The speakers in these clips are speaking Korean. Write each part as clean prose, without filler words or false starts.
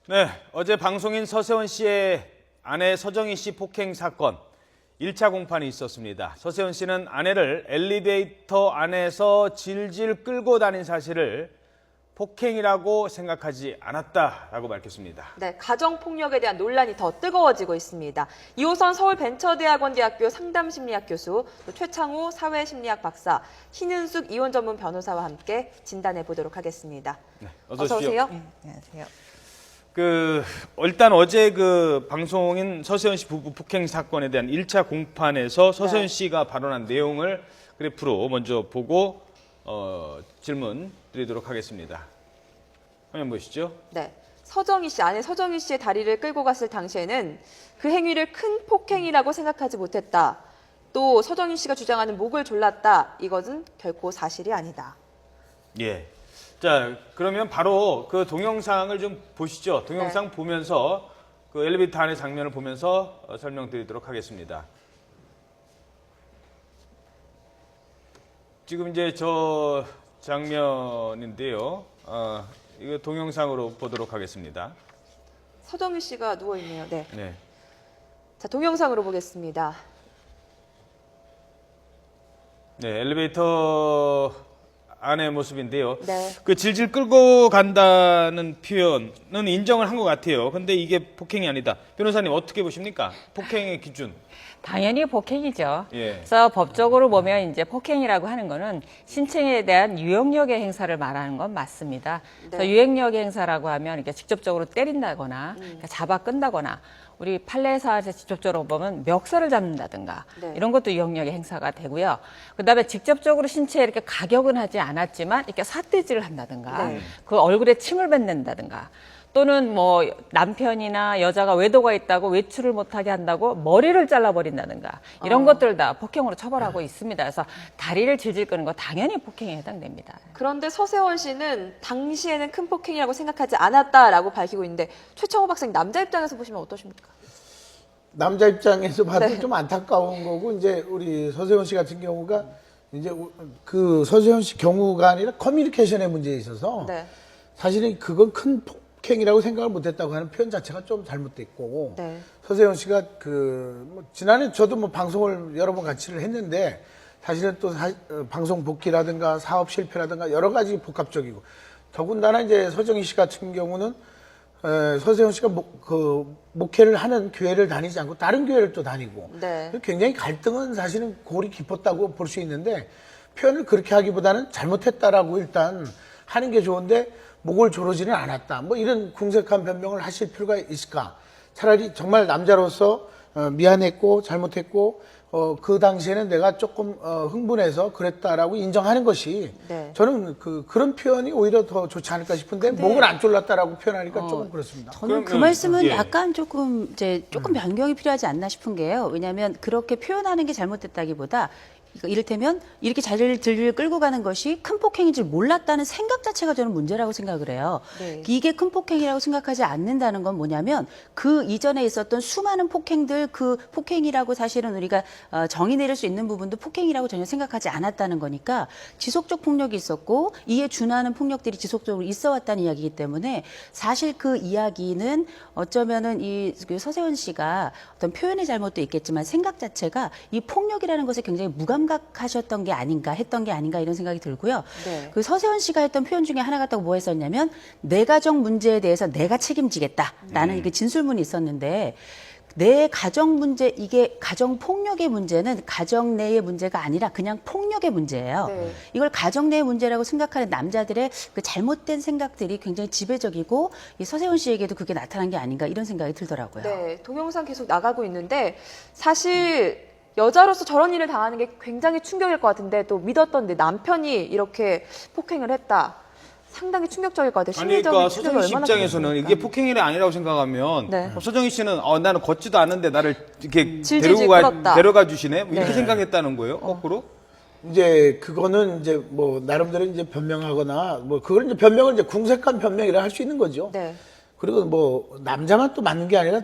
네, 어제 방송인 서세원 씨의 아내 서정희 씨 폭행 사건 1차 공판이 있었습니다. 서세원 씨는 아내를 엘리베이터 안에서 질질 끌고 다닌 사실을 폭행이라고 생각하지 않았다라고 밝혔습니다. 네, 가정폭력에 대한 논란이 더 뜨거워지고 있습니다. 이호선 서울벤처대학원대학교 상담심리학 교수, 또 최창우 사회심리학 박사, 신은숙 이혼 전문 변호사와 함께 진단해 보도록 하겠습니다. 네, 어서 오세요. 네, 안녕하세요. 일단 어제 방송인 서세원 씨 부부 폭행 사건에 대한 1차 공판에서 서세원 씨가 발언한 내용을 그래프로 먼저 보고 질문 드리도록 하겠습니다. 화면 보시죠. 네, 서정희 씨, 아내 서정희 씨의 다리를 끌고 갔을 당시에는 그 행위를 큰 폭행이라고 생각하지 못했다. 또 서정희 씨가 주장하는 목을 졸랐다. 이것은 결코 사실이 아니다. 예. 자, 그러면 바로 그 동영상을 좀 보시죠. 동영상 네. 보면서 그 엘리베이터 안의 장면을 보면서 설명드리도록 하겠습니다. 지금 이제 저 장면인데요. 이거 동영상으로 보도록 하겠습니다. 서정희 씨가 누워 있네요. 네. 네. 자, 동영상으로 보겠습니다. 네, 엘리베이터 안의 모습인데요. 네. 그 질질 끌고 간다는 표현은 인정을 한 것 같아요. 근데 이게 폭행이 아니다. 변호사님 어떻게 보십니까? 폭행의 기준. 당연히 폭행이죠. 예. 그래서 법적으로 보면 이제 폭행이라고 하는 거는 신체에 대한 유형력의 행사를 말하는 건 맞습니다. 그래서 네. 유형력의 행사라고 하면 이렇게 직접적으로 때린다거나 그러니까 잡아 끈다거나 우리 판례사에서 직접적으로 보면 멱살을 잡는다든가 네. 이런 것도 유형력의 행사가 되고요. 그다음에 직접적으로 신체에 이렇게 가격은 하지 않았지만 이렇게 삿대질을 한다든가 네. 그 얼굴에 침을 뱉는다든가 또는 뭐 남편이나 여자가 외도가 있다고 외출을 못하게 한다고 머리를 잘라버린다든가 이런 것들 다 폭행으로 처벌하고 있습니다. 그래서 다리를 질질 끄는 거 당연히 폭행에 해당됩니다. 그런데 서세원 씨는 당시에는 큰 폭행이라고 생각하지 않았다라고 밝히고 있는데 최창호 박사님 남자 입장에서 보시면 어떠십니까? 남자 입장에서 봐도 네. 좀 안타까운 거고, 이제 우리 서세원 씨 같은 경우가 이제 그 서세원 씨 경우가 아니라 커뮤니케이션의 문제에 있어서 네. 사실은 그건 큰 폭행이라고 생각을 못했다고 하는 표현 자체가 좀 잘못됐고, 네. 서세원 씨가 뭐 지난해 저도 뭐 방송을 여러 번 같이를 했는데 사실은 또 방송 복귀라든가 사업 실패라든가 여러 가지 복합적이고, 더군다나 이제 서정희 씨 같은 경우는 서세원 씨가 목회를 하는 교회를 다니지 않고 다른 교회를 또 다니고, 네. 굉장히 갈등은 사실은 골이 깊었다고 볼 수 있는데, 표현을 그렇게 하기보다는 잘못했다라고 일단 하는 게 좋은데 목을 조르지는 않았다, 뭐 이런 궁색한 변명을 하실 필요가 있을까? 차라리 정말 남자로서 미안했고 잘못했고 그 당시에는 내가 조금 흥분해서 그랬다라고 인정하는 것이, 네. 저는 그런 표현이 오히려 더 좋지 않을까 싶은데, 목을 안 졸랐다라고 표현하니까 조금 그렇습니다. 저는 그 그러면, 말씀은 예. 약간 조금 변경이 필요하지 않나 싶은 게요. 왜냐하면 그렇게 표현하는 게 잘못됐다기보다 이를테면 이렇게 자리를 들들 끌고 가는 것이 큰 폭행인 줄 몰랐다는 생각 자체가 저는 문제라고 생각을 해요. 네. 이게 큰 폭행이라고 생각하지 않는다는 건 뭐냐면 그 이전에 있었던 수많은 폭행들, 그 폭행이라고 사실은 우리가 정의 내릴 수 있는 부분도 폭행이라고 전혀 생각하지 않았다는 거니까 지속적 폭력이 있었고 이에 준하는 폭력들이 지속적으로 있어 왔다는 이야기이기 때문에 사실 그 이야기는 어쩌면은 그 서세원 씨가 어떤 표현의 잘못도 있겠지만 생각 자체가 이 폭력이라는 것에 굉장히 무감각하셨던 게 아닌가, 했던 게 아닌가 이런 생각이 들고요. 네. 그 서세원 씨가 했던 표현 중에 하나가 또 뭐 했었냐면 내 가정 문제에 대해서 내가 책임지겠다라는 그 진술문이 있었는데, 내 가정 문제, 이게 가정 폭력의 문제는 가정 내의 문제가 아니라 그냥 폭력의 문제예요. 네. 이걸 가정 내의 문제라고 생각하는 남자들의 그 잘못된 생각들이 굉장히 지배적이고 이 서세원 씨에게도 그게 나타난 게 아닌가 이런 생각이 들더라고요. 네, 동영상 계속 나가고 있는데 사실 여자로서 저런 일을 당하는 게 굉장히 충격일 것 같은데, 또 믿었던 내 남편이 이렇게 폭행을 했다. 상당히 충격적일 것 같아요. 아니, 심리적인 그러니까 충격이 서정희 씨 얼마나 입장에서는 크겠습니까? 이게 폭행이 아니라고 생각하면 네. 서정희 씨는 나는 걷지도 않는데 나를 이렇게 질질 끌었다. 데려가 주시네? 뭐 이렇게 네. 생각했다는 거예요? 거꾸로? 이제 그거는 이제 뭐 나름대로 이제 변명하거나 뭐 그걸 이제 변명을 이제 궁색한 변명이라 할 수 있는 거죠. 네. 그리고 뭐 남자만 또 맞는 게 아니라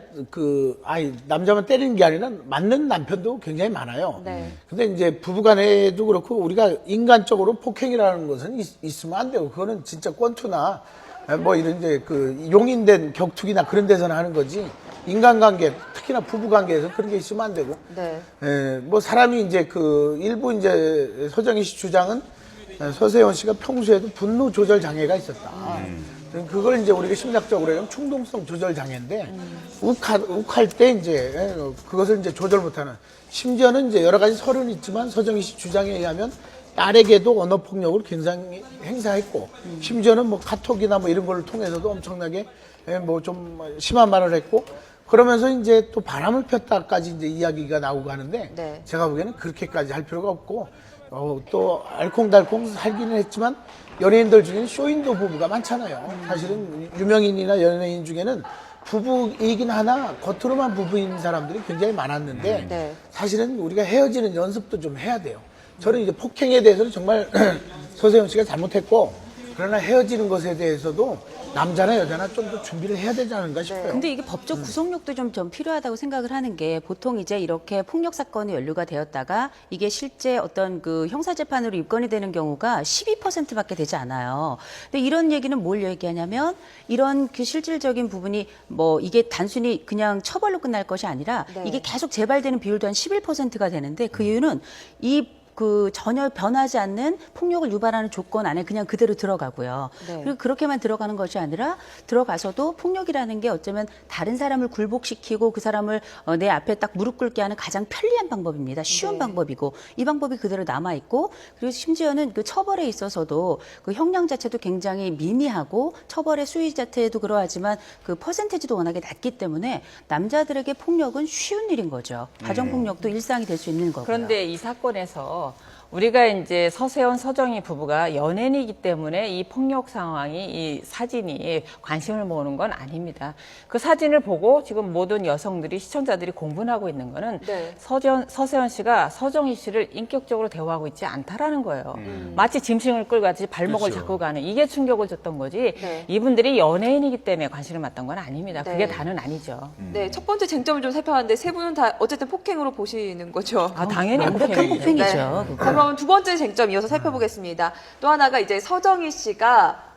남자만 때리는 게 아니라 맞는 남편도 굉장히 많아요. 네. 근데 이제 부부간에도 그렇고 우리가 인간적으로 폭행이라는 것은 있으면 안 되고, 그거는 진짜 권투나 뭐 이런 이제 그 용인된 격투기나 그런 데서는 하는 거지 인간관계 특히나 부부관계에서 그런 게 있으면 안 되고 네. 뭐 사람이 이제 그 일부 이제 서정희 씨 주장은 서세원 씨가 평소에도 분노 조절 장애가 있었다. 그걸 이제 우리가 심리학적으로 하면 충동성 조절 장애인데 욱할 때 이제 그것을 이제 조절 못하는 심지어는 이제 여러 가지 설은 있지만 서정희 씨 주장에 의하면 딸에게도 언어 폭력을 굉장히 행사했고 심지어는 뭐 카톡이나 뭐 이런 걸 통해서도 엄청나게 뭐 좀 심한 말을 했고 그러면서 이제 또 바람을 폈다까지 이제 이야기가 나오고 하는데 네. 제가 보기에는 그렇게까지 할 필요가 없고 또 알콩달콩 살기는 했지만 연예인들 중에는 쇼윈도 부부가 많잖아요. 사실은 유명인이나 연예인 중에는 부부이긴 하나 겉으로만 부부인 사람들이 굉장히 많았는데 네. 사실은 우리가 헤어지는 연습도 좀 해야 돼요. 저는 이제 폭행에 대해서는 정말 서세원 씨가 잘못했고 그러나 헤어지는 것에 대해서도 남자나 여자나 좀 더 준비를 해야 되지 않을까 싶어요. 근데 이게 법적 구속력도 좀 필요하다고 생각을 하는 게 보통 이제 이렇게 폭력 사건이 연루가 되었다가 이게 실제 어떤 그 형사재판으로 입건이 되는 경우가 12%밖에 되지 않아요. 근데 이런 얘기는 뭘 얘기하냐면 이런 그 실질적인 부분이 뭐 이게 단순히 그냥 처벌로 끝날 것이 아니라 네. 이게 계속 재발되는 비율도 한 11%가 되는데 그 이유는 그 전혀 변하지 않는 폭력을 유발하는 조건 안에 그냥 그대로 들어가고요. 네. 그리고 그렇게만 들어가는 것이 아니라 들어가서도 폭력이라는 게 어쩌면 다른 사람을 굴복시키고 그 사람을 내 앞에 딱 무릎 꿇게 하는 가장 편리한 방법입니다. 쉬운 네. 방법이고 이 방법이 그대로 남아 있고 그리고 심지어는 그 처벌에 있어서도 그 형량 자체도 굉장히 미미하고 처벌의 수위 자체도 그러하지만 그 퍼센테이지도 워낙에 낮기 때문에 남자들에게 폭력은 쉬운 일인 거죠. 가정 폭력도 일상이 될 수 있는 거고요. 그런데 이 사건에서 우리가 이제 서세원, 서정희 부부가 연예인이기 때문에 이 폭력 상황이, 이 사진이 관심을 모으는 건 아닙니다. 그 사진을 보고 지금 모든 여성들이, 시청자들이 공분하고 있는 거는 네. 서세원 씨가 서정희 씨를 인격적으로 대우하고 있지 않다라는 거예요. 마치 짐승을 끌고 가듯이 발목을 그렇죠. 잡고 가는 이게 충격을 줬던 거지 네. 이분들이 연예인이기 때문에 관심을 받던 건 아닙니다. 네. 그게 다는 아니죠. 네, 첫 번째 쟁점을 좀 살펴봤는데 세 분은 다 어쨌든 폭행으로 보시는 거죠. 아, 당연히 완벽한 폭행이죠. 폭행이죠. 자, 그거. 그럼 두 번째 쟁점 이어서 살펴보겠습니다. 또 하나가 이제 서정희 씨가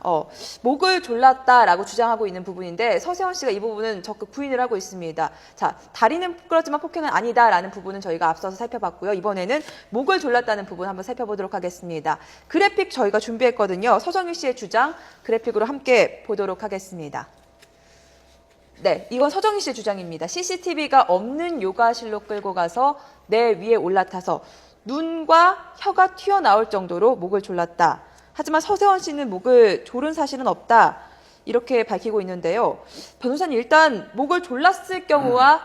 목을 졸랐다라고 주장하고 있는 부분인데 서세원 씨가 이 부분은 적극 부인을 하고 있습니다. 자, 다리는 부끄럽지만 폭행은 아니다라는 부분은 저희가 앞서서 살펴봤고요. 이번에는 목을 졸랐다는 부분 한번 살펴보도록 하겠습니다. 그래픽 저희가 준비했거든요. 서정희 씨의 주장 그래픽으로 함께 보도록 하겠습니다. 네, 이건 서정희 씨의 주장입니다. CCTV가 없는 요가실로 끌고 가서 내 위에 올라타서 눈과 혀가 튀어나올 정도로 목을 졸랐다. 하지만 서세원 씨는 목을 조른 사실은 없다. 이렇게 밝히고 있는데요. 변호사님, 일단 목을 졸랐을 경우와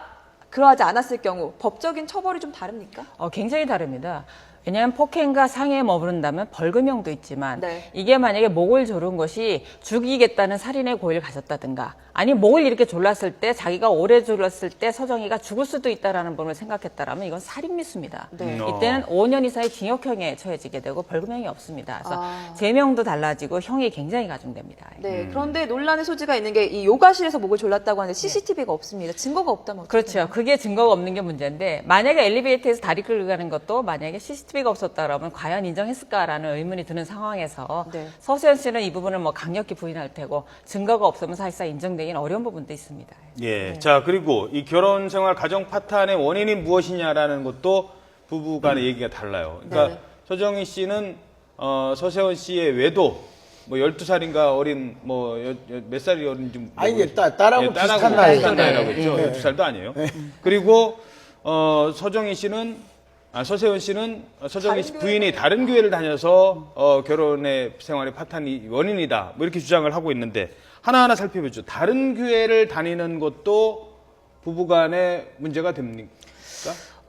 그러하지 않았을 경우 법적인 처벌이 좀 다릅니까? 굉장히 다릅니다. 왜냐하면 폭행과 상해에 머무른다면 벌금형도 있지만 네. 이게 만약에 목을 조른 것이 죽이겠다는 살인의 고의를 가졌다든가 아니 목을 이렇게 졸랐을 때 자기가 오래 졸랐을 때 서정희가 죽을 수도 있다라는 부분을 생각했다라면 이건 살인미수입니다. 네. 이때는 5년 이상의 징역형에 처해지게 되고 벌금형이 없습니다. 그래서 아. 죄명도 달라지고 형이 굉장히 가중됩니다. 네. 그런데 논란의 소지가 있는 게 이 요가실에서 목을 졸랐다고 하는데 CCTV가 없습니다. 증거가 없다면 어떡해요? 그렇죠. 그게 증거가 없는 게 문제인데 만약에 엘리베이터에서 다리 끌고 가는 것도 만약에 CCTV가 없었다라면 과연 인정했을까라는 의문이 드는 상황에서 네. 서세원 씨는 이 부분을 뭐 강력히 부인할 테고 증거가 없으면 사실상 인정되기는 어려운 부분도 있습니다. 예. 자, 그리고 이 결혼 생활 가정 파탄의 원인이 무엇이냐라는 것도 부부 간의 얘기가 달라요. 그러니까 네. 서정희 씨는 서세원 씨의 외도 뭐 12살인가 어린 뭐 몇 살이 어린지 아니, 이제 딸하고 비슷한 비슷한 나이잖아요. 나이라고 했죠. 네. 12살도 아니에요. 그리고 서정희 씨는 서세원 씨는 서정희 씨 부인이 다른 교회를 다녀서 결혼의 생활의 파탄이 원인이다. 뭐 이렇게 주장을 하고 있는데 하나하나 살펴보죠. 다른 교회를 다니는 것도 부부간의 문제가 됩니까?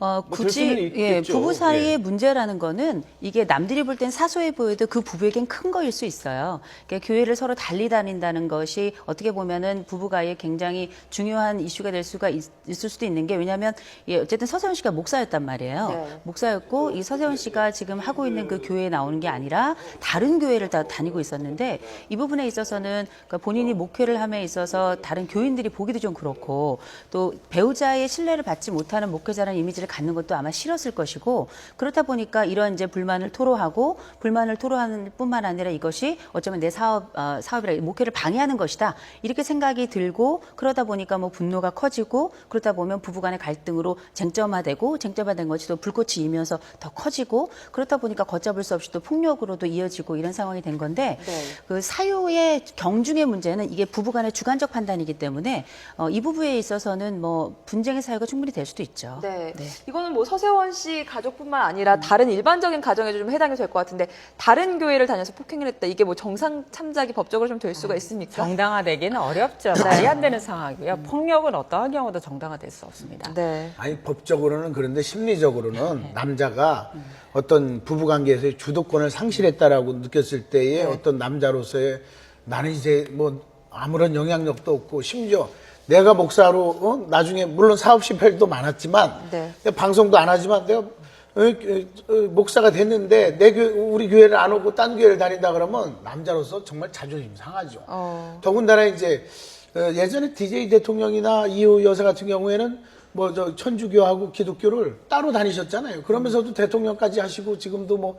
될 굳이 수는 있겠죠. 부부 사이의 예. 문제라는 거는 이게 남들이 볼 땐 사소해 보여도 그 부부에겐 큰 거일 수 있어요. 그러니까 교회를 서로 달리 다닌다는 것이 어떻게 보면은 부부가에 굉장히 중요한 이슈가 될 수가 있을 수도 있는 게 왜냐하면 어쨌든 서세원 씨가 목사였단 말이에요. 네. 목사였고 이 서세원 씨가 지금 하고 있는 그 교회에 나오는 게 아니라 다른 교회를 다 다니고 있었는데 이 부분에 있어서는 그러니까 본인이 목회를 함에 있어서 다른 교인들이 보기도 좀 그렇고 또 배우자의 신뢰를 받지 못하는 목회자라는 이미지를 갖는 것도 아마 싫었을 것이고 그렇다 보니까 이런 이제 불만을 토로하는 뿐만 아니라 이것이 어쩌면 내 사업이라 목표를 방해하는 것이다 이렇게 생각이 들고 그러다 보니까 뭐 분노가 커지고 그러다 보면 부부간의 갈등으로 쟁점화된 것이 또 불꽃이 이면서 더 커지고 그렇다 보니까 걷잡을 수 없이 또 폭력으로도 이어지고 이런 상황이 된 건데 네. 그 사유의 경중의 문제는 이게 부부간의 주관적 판단이기 때문에 이 부부에 있어서는 뭐 분쟁의 사유가 충분히 될 수도 있죠. 네. 이거는 뭐 서세원 씨 가족뿐만 아니라 다른 일반적인 가정에도 좀 해당이 될 것 같은데 다른 교회를 다녀서 폭행을 했다. 이게 뭐 정상 참작이 법적으로 좀 될 수가 있습니까? 정당화되기는 어렵죠. 말이 안 되는 상황이고요. 폭력은 어떠한 경우도 정당화될 수 없습니다. 네. 아니 법적으로는 그런데 심리적으로는 남자가 어떤 부부관계에서의 주도권을 상실했다라고 느꼈을 때의 어떤 남자로서의 나는 이제 뭐 아무런 영향력도 없고 심지어 내가 목사로 나중에 물론 사업 실패도 많았지만 네. 내가 방송도 안 하지만 내가 목사가 됐는데 우리 교회를 안 오고 딴 교회를 다닌다 그러면 남자로서 정말 자존심 상하죠. 더군다나 이제 예전에 DJ 대통령이나 이후 여사 같은 경우에는 뭐 저 천주교하고 기독교를 따로 다니셨잖아요. 그러면서도 대통령까지 하시고 지금도 뭐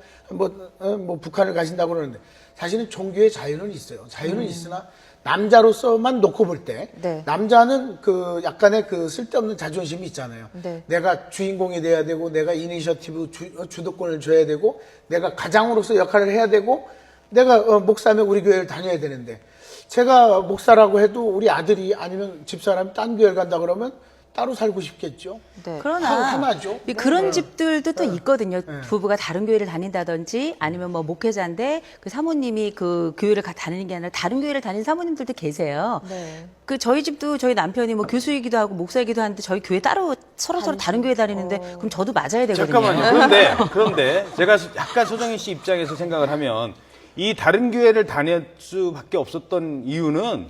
북한을 가신다고 그러는데 사실은 종교의 자유는 있어요. 자유는 있으나 남자로서만 놓고 볼 때 네. 남자는 그 약간의 그 쓸데없는 자존심이 있잖아요. 네. 내가 주인공이 돼야 되고 내가 이니셔티브 주도권을 줘야 되고 내가 가장으로서 역할을 해야 되고 내가 목사면 우리 교회를 다녀야 되는데 제가 목사라고 해도 우리 아들이 아니면 집사람이 딴 교회를 간다 그러면 따로 살고 싶겠죠. 네. 그러나 하나죠. 그런 집들도 또 있거든요. 부부가 다른 교회를 다닌다든지 아니면 뭐 목회자인데 그 사모님이 그 교회를 다니는 게 아니라 다른 교회를 다니는 사모님들도 계세요. 네. 그 저희 집도 저희 남편이 뭐 교수이기도 하고 목사이기도 하는데 저희 교회 따로 서로 다른 교회 다니는데 그럼 저도 맞아야 되거든요. 잠깐만요. 그런데 제가 약간 소정희 씨 입장에서 생각을 하면 이 다른 교회를 다닐 수밖에 없었던 이유는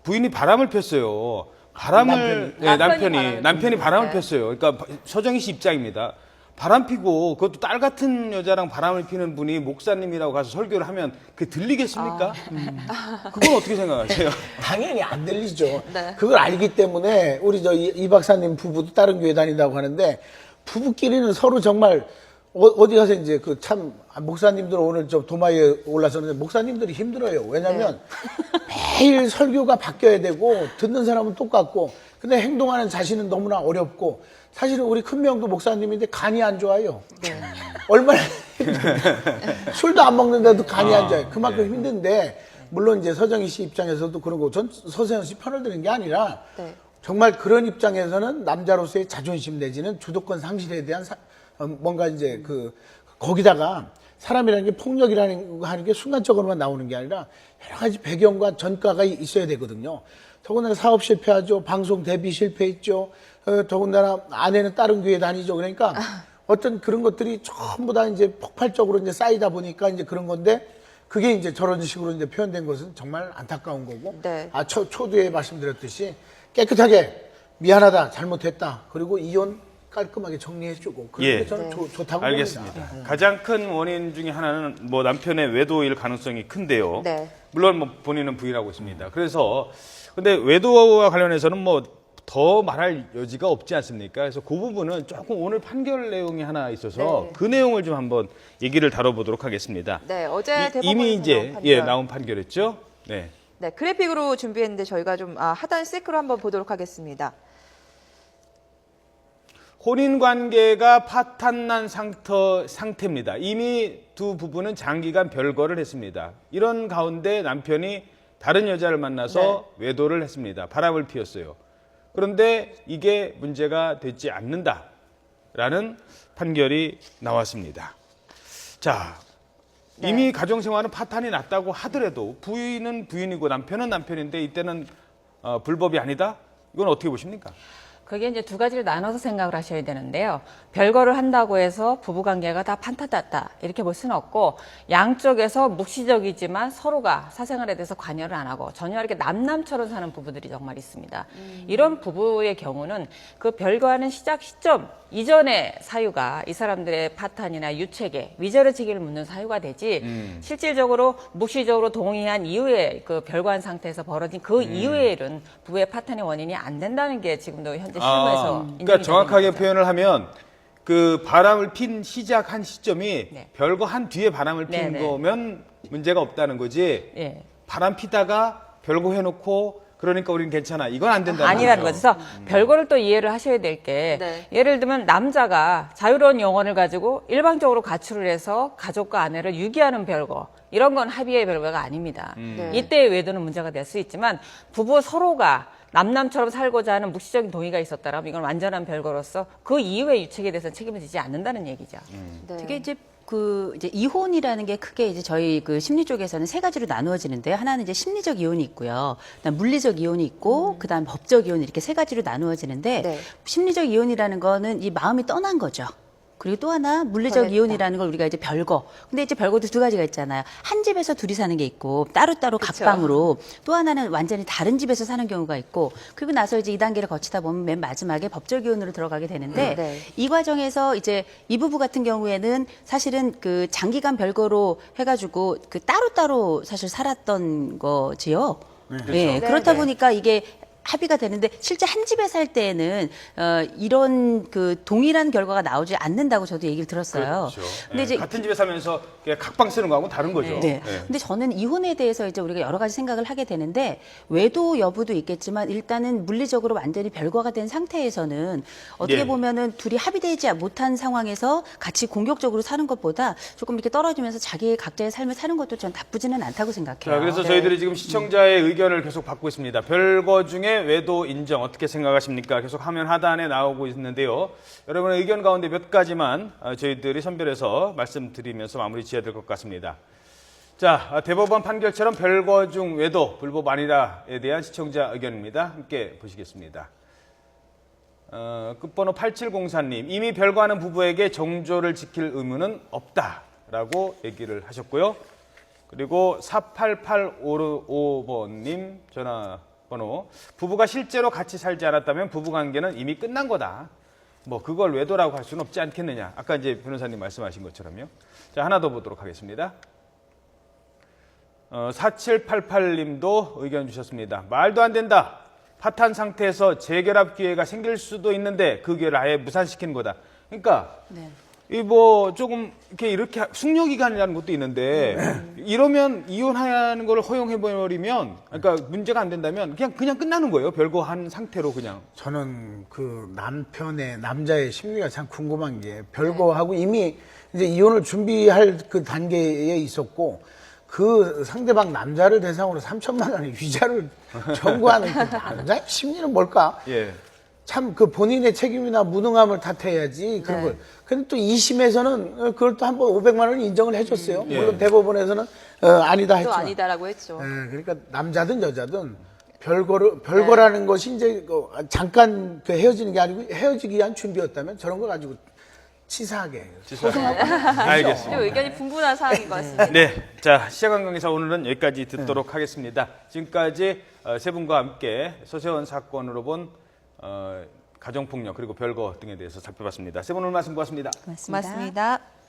부인이 바람을 폈어요. 남편이 바람을 폈어요. 그러니까 서정희 씨 입장입니다. 바람 피고 그것도 딸 같은 여자랑 바람을 피는 분이 목사님이라고 가서 설교를 하면 그게 들리겠습니까? 그건 어떻게 생각하세요? 당연히 안 들리죠. 네. 그걸 알기 때문에 우리 이 박사님 부부도 다른 교회 다닌다고 하는데 부부끼리는 서로 정말 어디 가서 이제 그 참 목사님들 오늘 저 도마에 올라서는데 목사님들이 힘들어요. 왜냐면 매일 설교가 바뀌어야 되고 듣는 사람은 똑같고 근데 행동하는 자신은 너무나 어렵고 사실은 우리 큰명도 목사님인데 간이 안 좋아요. 얼마나 술도 안 먹는데도 간이 안 좋아요. 그만큼 힘든데 물론 이제 서정희 씨 입장에서도 그러고 전 서세원 씨 편을 드는 게 아니라 네. 정말 그런 입장에서는 남자로서의 자존심 내지는 주도권 상실에 대한 뭔가 이제 거기다가 사람이라는 게 폭력이라는 하는 게 순간적으로만 나오는 게 아니라 여러 가지 배경과 전과가 있어야 되거든요. 더군다나 사업 실패하죠. 방송 데뷔 실패했죠. 더군다나 아내는 다른 교회 다니죠. 그러니까 어떤 그런 것들이 전부 다 이제 폭발적으로 이제 쌓이다 보니까 이제 그런 건데 그게 이제 저런 식으로 이제 표현된 것은 정말 안타까운 거고. 네. 초두에 말씀드렸듯이 깨끗하게 미안하다, 잘못했다. 그리고 이혼 깔끔하게 정리해주고 그런 게 저는 좋다고 알겠습니다. 봅니다. 가장 큰 원인 중에 하나는 뭐 남편의 외도일 가능성이 큰데요. 네. 물론 뭐 본인은 부인하고 있습니다. 그래서 근데 외도와 관련해서는 뭐 더 말할 여지가 없지 않습니까? 그래서 그 부분은 조금 오늘 판결 내용이 하나 있어서 네. 그 내용을 좀 한번 얘기를 다뤄보도록 하겠습니다. 네, 어제 이미 대법원에서 이제 나온 판결. 나온 판결이었죠. 네. 네, 그래픽으로 준비했는데 저희가 좀 하단 셀크로 한번 보도록 하겠습니다. 혼인 관계가 파탄난 상태입니다. 이미 두 부부는 장기간 별거를 했습니다. 이런 가운데 남편이 다른 여자를 만나서 외도를 했습니다. 바람을 피웠어요. 그런데 이게 문제가 되지 않는다라는 판결이 나왔습니다. 자, 이미 가정생활은 파탄이 났다고 하더라도 부인은 부인이고 남편은 남편인데 이때는 불법이 아니다? 이건 어떻게 보십니까? 그게 이제 두 가지를 나눠서 생각을 하셔야 되는데요. 별거를 한다고 해서 부부관계가 다 판타났다 이렇게 볼 수는 없고 양쪽에서 묵시적이지만 서로가 사생활에 대해서 관여를 안 하고 전혀 이렇게 남남처럼 사는 부부들이 정말 있습니다. 이런 부부의 경우는 그 별거하는 시작 시점 이전의 사유가 이 사람들의 파탄이나 유책에 위자료 책임을 묻는 사유가 되지 실질적으로 묵시적으로 동의한 이후에 그 별거한 상태에서 벌어진 그 이후의 일은 부부의 파탄의 원인이 안 된다는 게 지금도 현재 실무에서 그러니까 정확하게 표현을 하면 그 바람을 핀 시작한 시점이 네. 별거 한 뒤에 바람을 핀 네, 네. 거면 문제가 없다는 거지. 예. 바람 피다가 별거 해놓고 그러니까 우리는 괜찮아. 이건 안 된다는 아니라는 거죠. 거죠. 그래서 별거를 또 이해를 하셔야 될 게 네. 예를 들면 남자가 자유로운 영혼을 가지고 일방적으로 가출을 해서 가족과 아내를 유기하는 별거 이런 건 합의의 별거가 아닙니다. 네. 이때의 외도는 문제가 될 수 있지만 부부 서로가 남남처럼 살고자 하는 묵시적인 동의가 있었다면 이건 완전한 별거로서 그 이후의 유책에 대해서는 책임을 지지 않는다는 얘기죠. 네. 되게 이제 이혼이라는 게 크게 이제 저희 그 심리 쪽에서는 세 가지로 나누어지는데요. 하나는 이제 심리적 이혼이 있고요. 그다음 물리적 이혼이 있고, 그다음 법적 이혼 이렇게 세 가지로 나누어지는데 네. 심리적 이혼이라는 거는 이 마음이 떠난 거죠. 그리고 또 하나 물리적 걸렸다. 이혼이라는 걸 우리가 이제 별거. 근데 이제 별거도 두 가지가 있잖아요. 한 집에서 둘이 사는 게 있고 따로따로 그쵸. 각방으로 또 하나는 완전히 다른 집에서 사는 경우가 있고 그리고 나서 이제 이 단계를 거치다 보면 맨 마지막에 법적 이혼으로 들어가게 되는데 네. 이 과정에서 이제 이 부부 같은 경우에는 사실은 그 장기간 별거로 해가지고 그 따로따로 사실 살았던 거지요. 네. 그렇다 네. 보니까 이게 합의가 되는데 실제 한 집에 살 때에는 이런 그 동일한 결과가 나오지 않는다고 저도 얘기를 들었어요. 그렇죠. 근데 예, 이제 같은 집에 살면서 그냥 각방 쓰는 거하고 다른 거죠. 네. 예. 근데 저는 이혼에 대해서 이제 우리가 여러 가지 생각을 하게 되는데 외도 여부도 있겠지만 일단은 물리적으로 완전히 별거가 된 상태에서는 어떻게 예. 보면은 둘이 합의되지 못한 상황에서 같이 공격적으로 사는 것보다 조금 이렇게 떨어지면서 자기 각자의 삶을 사는 것도 전 나쁘지는 않다고 생각해요. 자, 그래서 저희들이 지금 시청자의 의견을 계속 받고 있습니다. 별거 중에 외도 인정 어떻게 생각하십니까? 계속 화면 하단에 나오고 있는데요. 여러분의 의견 가운데 몇 가지만 저희들이 선별해서 말씀드리면서 마무리 지어야 될 것 같습니다. 자, 대법원 판결처럼 별거 중 외도 불법 아니라에 대한 시청자 의견입니다. 함께 보시겠습니다. 끝번호 8704님, 이미 별거하는 부부에게 정조를 지킬 의무는 없다라고 얘기를 하셨고요. 그리고 48855번님 전화번호, 부부가 실제로 같이 살지 않았다면 부부관계는 이미 끝난 거다. 뭐 그걸 외도라고 할 수는 없지 않겠느냐. 아까 이제 변호사님 말씀하신 것처럼요. 자, 하나 더 보도록 하겠습니다. 4788님도 의견 주셨습니다. 말도 안 된다. 파탄 상태에서 재결합 기회가 생길 수도 있는데 그 기회를 아예 무산시키는 거다. 그러니까 이 뭐 조금 이렇게 숙려 기간이라는 것도 있는데 이러면 이혼하는 걸 허용해 버리면 그러니까 문제가 안 된다면 그냥 끝나는 거예요. 별거 한 상태로 그냥. 저는 그 남자의 심리가 참 궁금한 게 별거하고 이미 이제 이혼을 준비할 그 단계에 있었고 그 상대방 남자를 대상으로 3천만 원의 위자료를 청구하는 그 남자의 심리는 뭘까? 예. 참 그 본인의 책임이나 무능함을 탓해야지 그런 걸. 근데 또 2심에서는 그걸 또 한번 500만 원 인정을 해줬어요. 물론 대법원에서는 아니다 또 했지만. 아니다라고 했죠. 그러니까 남자든 여자든 별거라는 것이 이제 잠깐 그 헤어지는 게 아니고 헤어지기 위한 준비였다면 저런 거 가지고 치사하게. 알겠습니다. 좀 의견이 분분한 사항인 것 같습니다. 네, 자 시야관 강의사 오늘은 여기까지 듣도록 하겠습니다. 지금까지 세 분과 함께 서세원 사건으로 본 가정폭력 그리고 별거 등에 대해서 살펴봤습니다. 세 분 오늘 말씀 고맙습니다. 고맙습니다. 고맙습니다.